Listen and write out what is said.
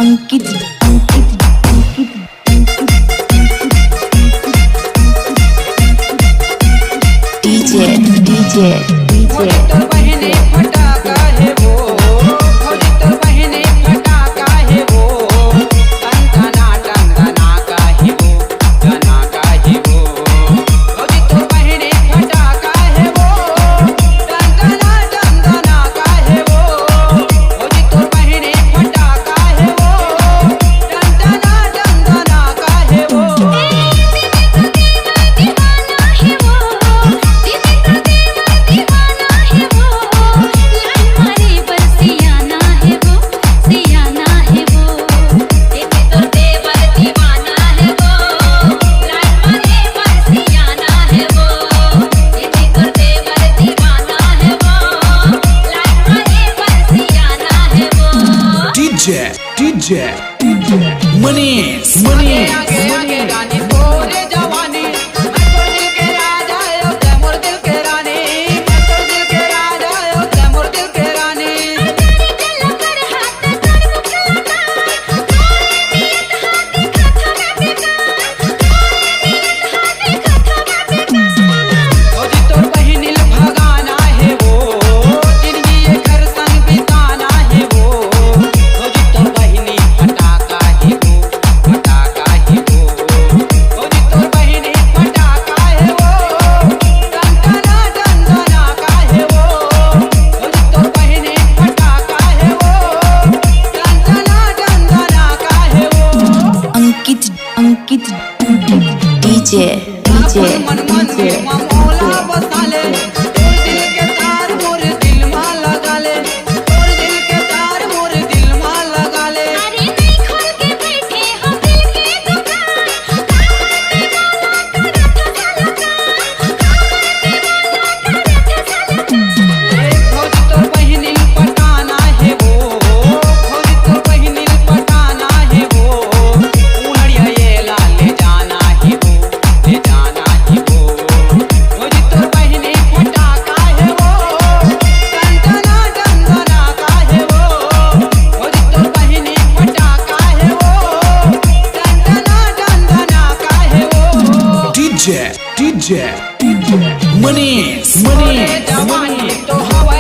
Ankit DJ तोर बहने फटाका है वो, भौजी तोर बहने फटाका है वो, टनटना टनटना का है वो, टना का है वो। भौजी तोर बहने फटाका है वो, टनटना टनटना का है वो। भौजी तोर बहने फटाका है वो, टनटना टनटना का है वो। DJ Manis आगे रानी तोरे जवानी, मैं तोर दिल के राजा यो ते मोर दिल के रानी, मैं तोर दिल के राजा यो ते मोर दिल के रानी। भौजी तोर बहिनी भगाना है वो, जिंदगी ये घर संग बिताना है वो। भौजी तोर बहिनी फटाका है वो, फटाका है वो। भौजी तोर बहिनी फटाका है वो, टनटना टनटना का है वो। भौजी तोर बहिनी फटाका है वो, टनटना टनटना का है वो। अंकित डीजे मन मंदिर में मौला बसाले, तोर दिल के तार मोर दिल में लगा ले, तोर दिल के तार मोर दिल में लगा ले। भौजी तोर बहिनी पटाना है वो, भौजी तोर बहिनी पटाना है वो। उनड़िया ये ले जाना है वो, ले जाना है वो। भौजी तोर बहिनी फटाका है वो, टनटना टनटना का है वो। भौजी तोर बहिनी फटाका है वो, टनटना टनटना का है वो। DJ Manis जवानी तो हवा